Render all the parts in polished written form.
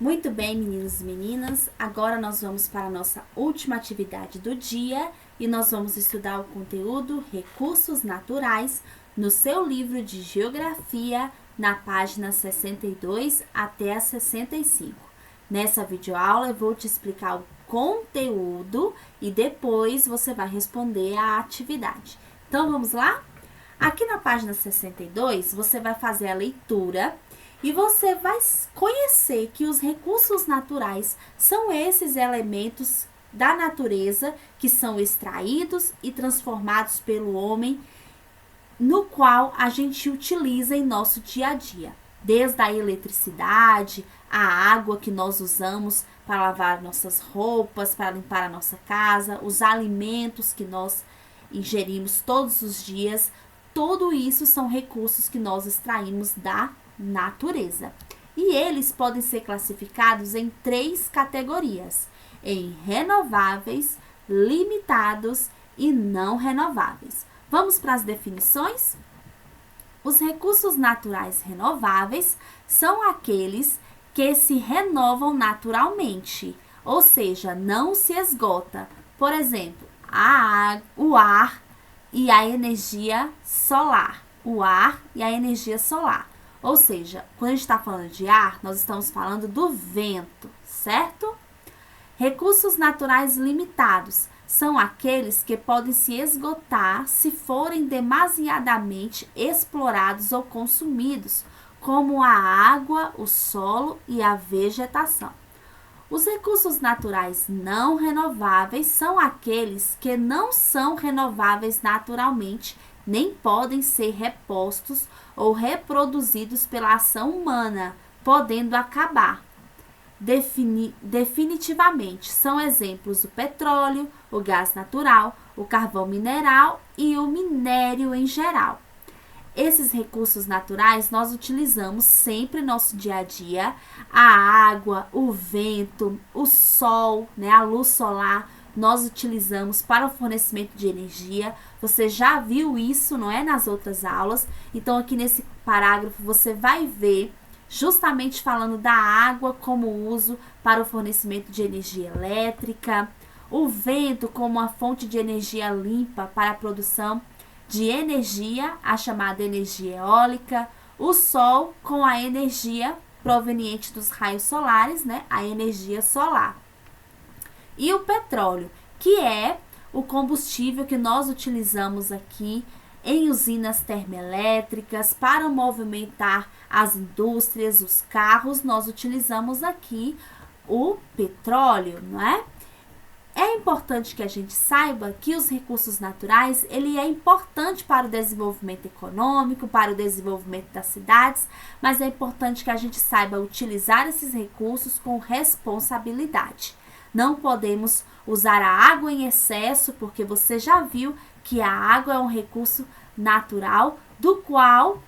Muito bem, meninos e meninas, agora nós vamos para a nossa última atividade do dia e nós vamos estudar o conteúdo Recursos Naturais no seu livro de Geografia, na página 62 até a 65. Nessa videoaula eu vou te explicar o conteúdo e depois você vai responder a atividade. Então vamos lá? Aqui na página 62 você vai fazer a leitura e você vai conhecer que os recursos naturais são esses elementos da natureza que são extraídos e transformados pelo homem, no qual a gente utiliza em nosso dia a dia. Desde a eletricidade, a água que nós usamos para lavar nossas roupas, para limpar a nossa casa, os alimentos que nós ingerimos todos os dias, tudo isso são recursos que nós extraímos da natureza. E eles podem ser classificados em 3 categorias: em renováveis, limitados e não renováveis. Vamos para as definições? Os recursos naturais renováveis são aqueles que se renovam naturalmente, ou seja, não se esgota. Por exemplo, o ar e a energia solar. O ar e a energia solar. Ou seja, quando a gente está falando de ar, nós estamos falando do vento, certo? Recursos naturais limitados são aqueles que podem se esgotar se forem demasiadamente explorados ou consumidos, como a água, o solo e a vegetação. Os recursos naturais não renováveis são aqueles que não são renováveis naturalmente, nem podem ser repostos ou reproduzidos pela ação humana, podendo acabar. Definitivamente, são exemplos o petróleo, o gás natural, o carvão mineral e o minério em geral. Esses recursos naturais nós utilizamos sempre no nosso dia a dia: a água, o vento, o sol, a luz solar, nós utilizamos para o fornecimento de energia. Você já viu isso, não é, nas outras aulas? Então aqui nesse parágrafo você vai ver justamente falando da água como uso para o fornecimento de energia elétrica, o vento como uma fonte de energia limpa para a produção de energia, a chamada energia eólica, o sol com a energia proveniente dos raios solares, a energia solar. E o petróleo, que é o combustível que nós utilizamos aqui em usinas termoelétricas para movimentar as indústrias, os carros, nós utilizamos aqui o petróleo, não é? É importante que a gente saiba que os recursos naturais, ele é importante para o desenvolvimento econômico, para o desenvolvimento das cidades, mas é importante que a gente saiba utilizar esses recursos com responsabilidade. Não podemos usar a água em excesso, porque você já viu que a água é um recurso natural do qual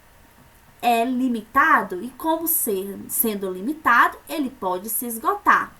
é limitado e como sendo limitado, ele pode se esgotar.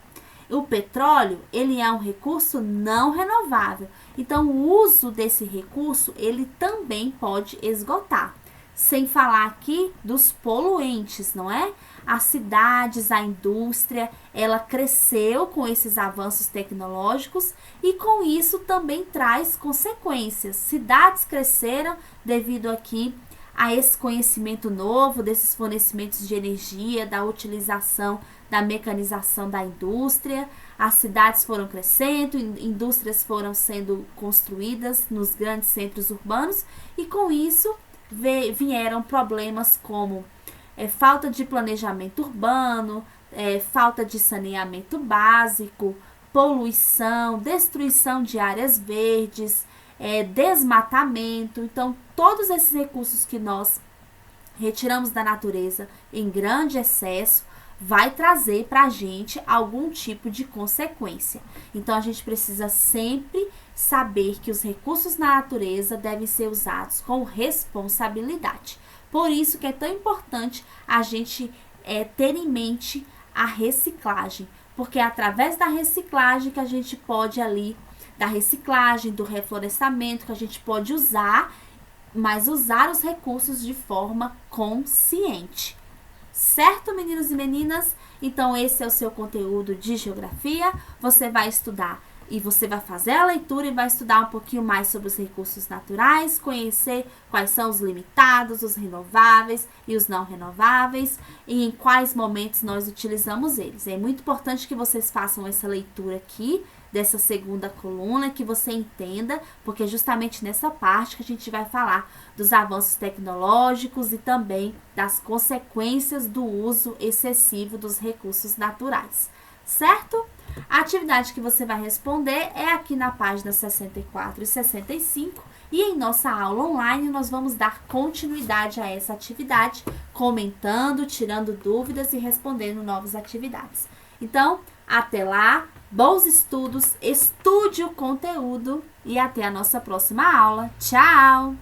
O petróleo, ele é um recurso não renovável, então o uso desse recurso, ele também pode esgotar. Sem falar aqui dos poluentes, não é? As cidades, a indústria, ela cresceu com esses avanços tecnológicos e com isso também traz consequências. Cidades cresceram devido aqui a esse conhecimento novo, desses fornecimentos de energia, da utilização da mecanização da indústria. As cidades foram crescendo, indústrias foram sendo construídas nos grandes centros urbanos e com isso vieram problemas como falta de planejamento urbano, falta de saneamento básico, poluição, destruição de áreas verdes, desmatamento. Então, todos esses recursos que nós retiramos da natureza em grande excesso vai trazer para a gente algum tipo de consequência. Então, a gente precisa sempre saber que os recursos na natureza devem ser usados com responsabilidade. Por isso que é tão importante a gente ter em mente a reciclagem, porque é através da reciclagem que a gente pode da reciclagem, do reflorestamento, que a gente pode usar, mas usar os recursos de forma consciente. Certo, meninos e meninas? Então, esse é o seu conteúdo de geografia. Você vai estudar e você vai fazer a leitura e vai estudar um pouquinho mais sobre os recursos naturais, conhecer quais são os limitados, os renováveis e os não renováveis e em quais momentos nós utilizamos eles. É muito importante que vocês façam essa leitura aqui dessa segunda coluna, que você entenda, porque é justamente nessa parte que a gente vai falar dos avanços tecnológicos e também das consequências do uso excessivo dos recursos naturais, certo? A atividade que você vai responder é aqui na página 64 e 65 e em nossa aula online nós vamos dar continuidade a essa atividade, comentando, tirando dúvidas e respondendo novas atividades. Então, até lá, bons estudos, estude o conteúdo e até a nossa próxima aula. Tchau!